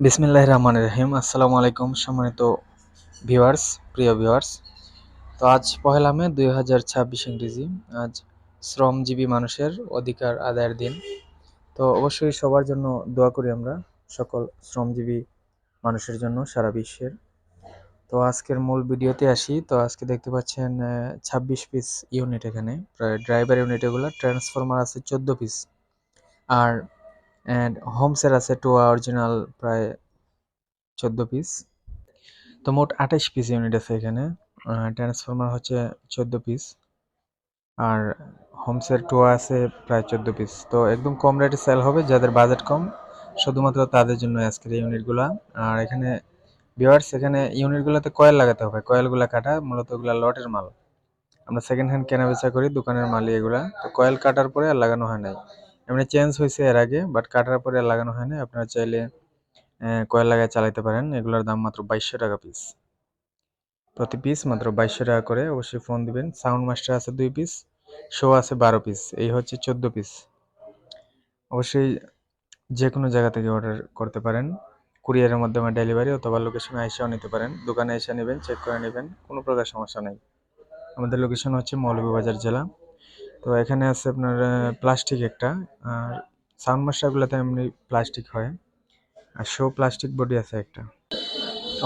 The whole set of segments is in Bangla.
বিসমিল্লাহির রহমানির রহিম। আসসালামু আলাইকুম সম্মানিত ভিউয়ার্স, প্রিয় ভিউয়ার্স। তো আজ পহেলা মে 2026 ইংরেজি। আজ শ্রমজীবী মানুষের অধিকার আদায়ের দিন। তো অবশ্যই সবার জন্য দোয়া করি আমরা, সকল শ্রমজীবী মানুষের জন্য সারা বিশ্বের। তো আজকের মূল ভিডিওতে আসি। তো আজকে দেখতে পাচ্ছেন 26 পিস ইউনিট, এখানে প্রায় ড্রাইভার ইউনিট, এগুলো ট্রান্সফরমার আছে 14 পিস, আর হোমসের আছে টোয়া অরিজিনাল প্রায় 14 পিস। তো মোট 28 পিস ইউনিট আছে এখানে। ট্রান্সফরমার হচ্ছে 14 পিস, আর হোমসের টোয়া আছে প্রায় 14 পিস। তো একদম কম রেটে সেল হবে, যাদের বাজেট কম শুধুমাত্র তাদের জন্য আজকের এই ইউনিটগুলা। আর এখানে ভিউয়ার্স, এখানে ইউনিটগুলোতে কয়েল লাগাতে হবে, কয়েলগুলা কাটা, মূলত এগুলা লটের মাল। আমরা সেকেন্ড হ্যান্ড কেনা বেচা করি, দোকানের মালই এগুলা। তো কয়েল কাটার পরে আর লাগানো হয় নাই, এমনি চেঞ্জ হয়েছে এর আগে, বাট কাটার পরে আর লাগানো হয় না। আপনারা চাইলে কয়েল লাগায় চালাতে পারেন। এগুলোর দাম মাত্র 2200 টাকা পিস, প্রতি পিস মাত্র 2200 টাকা করে। অবশ্যই ফোন দিবেন। সাউন্ড মাস্টার আছে 2 পিস, শো আছে 12 পিস, এই হচ্ছে 14 পিস। অবশ্যই যে কোনো জায়গা থেকে অর্ডার করতে পারেন, কুরিয়ারের মাধ্যমে ডেলিভারি, অথবা লোকেশনে এসেও নিতে পারেন। দোকানে এসে নেবেন, চেক করে নেবেন, কোনো প্রকার সমস্যা নেই। আমাদের লোকেশন হচ্ছে মৌলভীবাজার জেলা। তো এখানে আছে আপনার প্লাস্টিক একটা, আর সাউন্ড মাস্টারগুলোতে এমনি প্লাস্টিক হয়, আর শো প্লাস্টিক বডি আছে একটা।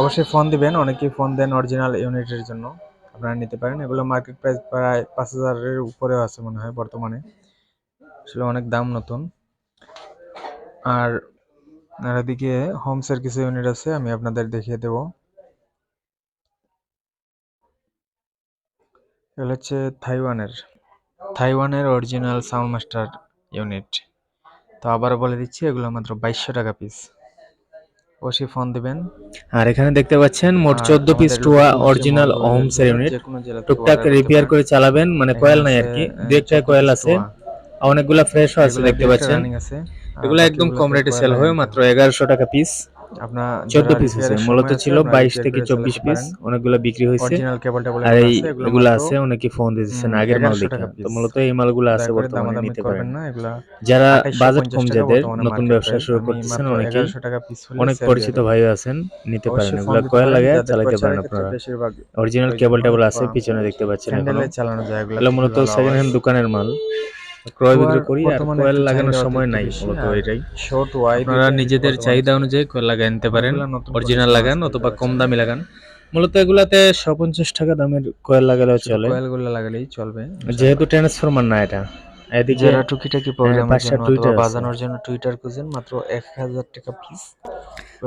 অবশ্যই ফোন দিবেন, অনেকেই ফোন দেন অরিজিনাল ইউনিটের জন্য, আপনারা নিতে পারেন। এগুলো মার্কেট প্রাইস প্রায় 5000-এর উপরেও আছে মনে হয় বর্তমানে, আসলে অনেক দাম নতুন। আর এদিকে হোমসের কিছু ইউনিট আছে, আমি আপনাদের দেখিয়ে দেব। এগুলো হচ্ছে থাইওয়ানের অরিজিনাল সাউন্ড মাস্টার ইউনিট। তো আবারও বলে দিচ্ছি, এগুলো মাত্র 2200 টাকা পিস। অবশ্যই ফোন দিবেন। আর এখানে দেখতে পাচ্ছেন মোট 14 পিস টোয়া অরিজিনাল হোমসের ইউনিট। টুকটাক রিপেয়ার করে চালাবেন, মানে কয়েল নাই আর কি, দু একটা কয়েল আছে, অনেকগুলা ফ্রেশও আছে দেখতে পাচ্ছেন। এগুলো একদম কম রেটে সেল হবে, মাত্র 1100 টাকা পিস। আপনার 14 পিস আছে, মূলত ছিল 22 থেকে 24 পিস, অনেকগুলো বিক্রি হয়েছে। আর এগুলো আছে, অনেকে ফোন দিয়েছেন আগের মাল দেখে। তো মূলত এই মালগুলো আছে বর্তমানে, নিতে পারেন। যারা বাজেট কম, যাদের নতুন ব্যবসা শুরু করতেছেন, অনেকেই অনেক পরিচিত ভাই আছেন, নিতে পারেন। এগুলো কয়েল লাগায় চালাতে পারেন আপনারা। অরিজিনাল কেবল টেবল আছে, পিছনে দেখতে পাচ্ছেন। এখনো এগুলো মূলত সেকেন্ড হ্যান্ড দোকানের মাল, ক্রয় বিক্রয় করি। আর কয়েল লাগানোর সময় নাই, মূলত এটাই। আপনারা নিজেদের চাহিদা অনুযায়ী কয়েল লাগাই নিতে পারেন, অরিজিনাল লাগান অথবা কম দামি লাগান। মূলত এগুলাতে 150 টাকা দামের কয়েল লাগালেও চলে, কয়েলগুলো লাগালেই চলবে, যেহেতু ট্রান্সফরমার না এটা। এদিকে যারা টুকিটাকি প্রোগ্রামের জন্য অথবা বাজানোর জন্য টুইটার খুঁজেন, মাত্র 1000 টাকা পিস।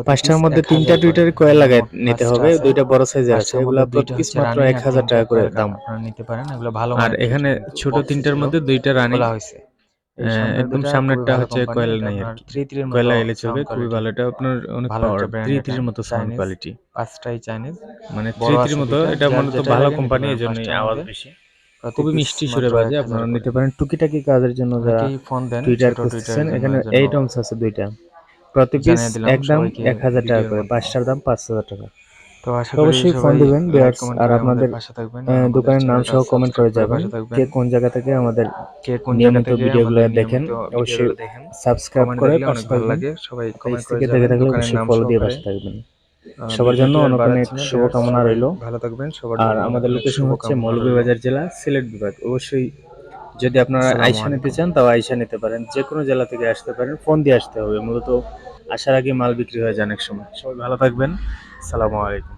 পাঁচটার মধ্যে 3টা টুইটার কয়েল লাগাই নিতে হবে, 2টা বড় সাইজের আছে, এগুলো প্রতি পিস মাত্র 1000 টাকা করে দাম। আপনারা নিতে পারেন, এগুলো ভালো। আর এখানে ছোট 3টার মধ্যে 2টা রানিং হয়েছে, একদম সামনেরটা হচ্ছে কয়েল নাই আর কি, কয়েল লাগাইলে চলবে, খুবই ভালো। এটা আপনার অনেক পাওয়ার, 3 মতো সাউন্ড কোয়ালিটি, 5টাই চাইনিজ, মানে 3 মতো। এটা মূলত ভালো কোম্পানি, এজন্যই আওয়াজ বেশি, খুবই মিষ্টি সুরে বাজে। আপনারা নিতে পারেন টুকিটাকি কাজের জন্য, যারা টুইটার খুঁজতেছেন। এখানে 8 ohms আছে 2টা, প্রতি পিস একদম 1000 টাকা করে, 5টার দাম 5000 টাকা। তো অবশ্যই ফোন দিবেন ভিউয়ার্স, আর আপনাদের দোকানের নাম সহ কমেন্ট করে যাবেন, কে কোন জায়গা থেকে আমাদের নিয়মিত ভিডিওগুলো দেখেন। অবশ্যই সাবস্ক্রাইব করে পাশে থাকবেন, পেজ থেকে দেখে থাকলে অবশ্যই ফলো দিয়ে পাশে থাকবেন। সবার জন্য অনেক অনেক শুভকামনা রইল। ভালো থাকবেন সবার। আর আমাদের লোকেশন হচ্ছে মৌলভীবাজার জেলা, সিলেট বিভাগ। অবশ্যই যদি আপনারা আইসা নিতে চান, তাও আইসা নিতে পারেন, যে কোনো জেলা থেকে আসতে পারেন, ফোন দিয়ে আসতে হবে। মূলত আসার আগে মাল বিক্রি হয়ে যায় অনেক সময়। সবাই ভালো থাকবেন, আসসালামু আলাইকুম।